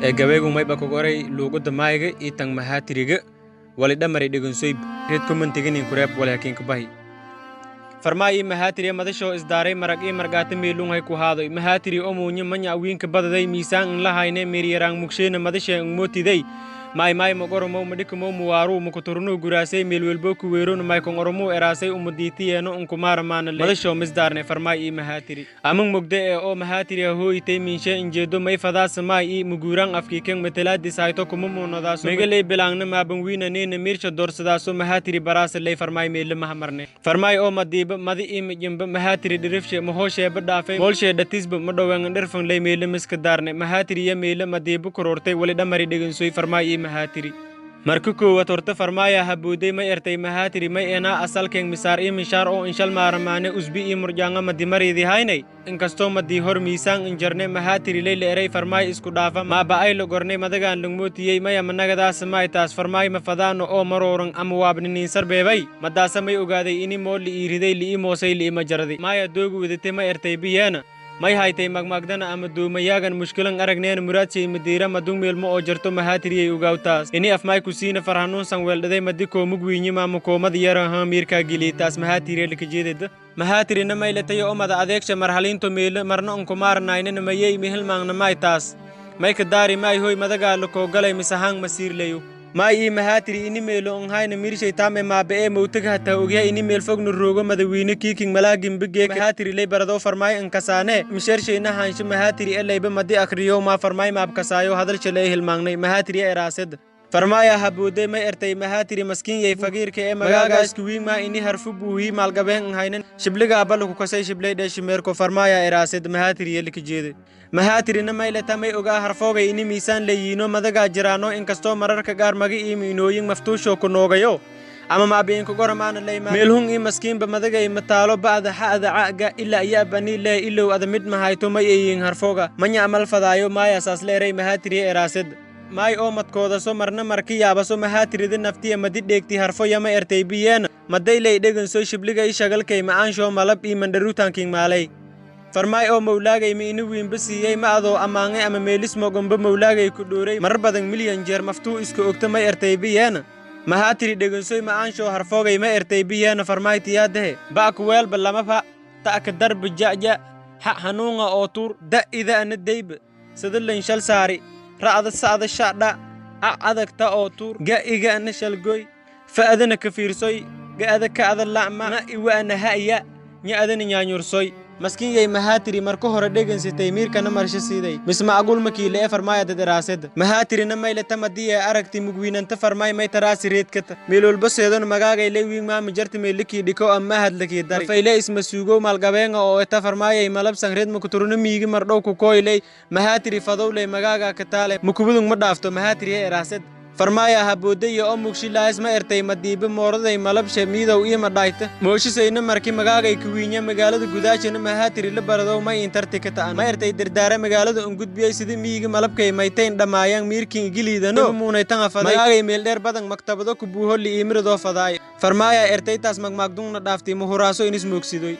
gabaygu may ba kogoray luuqada maayga iyo tan mahaatiriga wali dhamari dhigansoyb reed kumantiganin kureeb walaakiin kabahi farmaayi mahaatiri madasho isdaaray marag iyo margaata meelunghay ku haadoy mahaatiri omuunya manya wiinka badaday miisaan in la hayne meeriyaraan mugsheena madasha mootiday maay mogoromo madhikumo muwaru mukuturnu guraasay meelwelbo ku weeroon maykon oromo eraasay umadiitiyeeno unkumaara maana madasho misdaarne farmaay iyo mahaatiri amang mugde ee oo mahaatiri hooyitay miinshe injeedo may fadaas maay iyo muguuraan afkiikeng matalaadi saayto kuma muunadaaso megaley bilaangna maaban wiina neena miirsha doorsadaaso mahaatiri baraasa ley farmaay meelle mahamarne farmaay oo madiiba madi iyo mijimba mahaatiri dhirifshe mahoosheeba dhaafay moolshee dhatisba madhowengan dherfan ley meelle miska daarne mahaatiri ya meelle madiiba kuroortay wali dhamari dhigansoy farmaay iyo mahaatiri marka koowaad horta farmaaya habuuday may ertay mahaatiri may eenaa asalkeen misaar iyo mishaar oo inshal maaramaane usbi iyo murjaanga madimareedii haynay inkastoo madii hor miisaan injarne mahaatiri leyla eray farmaay isku dhaafa maaba ay logornay madagaan lugmootiyey maya managadaas maay taas farmaay mafadaano oo marooran ama waabniniin sarbeebay madaasa may ogaaday ini moo li'ii riday li'ii moosay li'ima jaraday maaya doogu wadate ma ertay biyeena may haytay magmagdana ama duumayaagan mushkilan aragneen muraadsiy madiira madung meelmo oo jarto mahaatiriyay ugaawtaas ini afmaay ku siina farhanuunsan weeldhaday madikoo mugwiinyima mukoomada yaraha miirkaa geliitaas mahaatiriya likajeedada mahaatirina maylatay oo mada adeegsha marhaliinto meelo marna unkumaaranaynana mayey mihilmaangna maay taas may ka daari maay hoy madagaa lakoo galay misahaang masiirleyo maay ii mahaatiri ini meelo onhayna miirshay taame maabe ee mowtaga hataa ogyaha ini meel fogna roogo madawiine kiiking malaagimbigeek mahaatiri ley baradoo farmaay ankasaane misheershayna haansho mahaatiri e layba madi akriyo maa farmaay maabkasaayo hadalsha lee hilmaangnay mahaatiri e eraasada farmaaya habuuday may ertay mahaatiri maskiinyay fagiirka ee magaagaaska wiingmaa ini harfu buuhii maalgabeen anhaynan shibliga abaluku kasay shiblay dheeshimeerko farmaaya eraasad mahaatiriya likajeeda mahaatirina maylata may ogaa harfoogay ini miisaan leeyiino madagaa jiraano inkastoo mararka gaar maga ii miinooyin maftuushoo ku noogayo ama maabiinku goramaana leymaa meelhung ii maskiinba madagay mataalo ba'da xa'da ca'ga ilaa iyo abani lee ilow ada mid mahayto may eeyiin harfooga manya amal fadaayo maayasaas leeray mahaatiriya eraasad maay oo madkoodaso marna marki yaabaso mahaatirida naftiya madi dheegti harfo yama ertay biyeena maday ley dhegansoy shibliga i shagalkay ma'aanshoo malab ii mandharuutanking maalay farmaay oo mawlaagay ma ini wiinba siiyey ma adoo ammaangay ama meelis mogomba mawlaagay ku dhooray marar badan milyan jeer maftuu iska ogta ma ertay biyeena mahaatiri dhegansoy ma'aanshoo harfoogay ma ertay biyeena farmaay tiyaadahe ba'ku weelba lamaba ta'ka darba ja'ja ha hanuunga oo tuur da'ida ana deyba sadalan shal saari ra'da sa'da shadha adagta oo tuur ga'iga ana shalgoy fa'adana ka fiirsoy ga'ada ka'ada la'ma na iwaana ha'ya nya'adana nyaanyursoy maskiinyay mahaatiri marka hore dhegansitay miirkana marsho siiday misma agul makiile ee farmaayada daraasada mahaatirina maylata madii ee aragti mugwiinanta farmaay may taraasi reedkata meelwalba seedon magaagay leewiing maama jarti meelikii dhiko amma hadlakii dari fayle isma suugow maalgabeenga oo eta farmaayay malabsan reed mukuturuna miigi mardhow ku kooyley mahaatiri fadowley magaaga kataale mukubudung ma dhaafto mahaatiri ee eraasada farmaaya haboodaya oo mugshilaas ma ertay madiiba mooraday malabsha miidow iyo madhayta mooshisayna markii magaagay kuwiinya magaalada gudaashana mahaatiri la baradow may intarti ka ta'an ma ertay dardaara magaalada gudbiyay sidii miigi malabkay maytayn dhamaayaan miirkin giliidano muunaytan afaday magaagay meel dheer badan maktabado ku buuholi iimiradoo fadaay farmaaya ertay taas magmaagdungna dhaaftay muhuraaso inis moogsidoy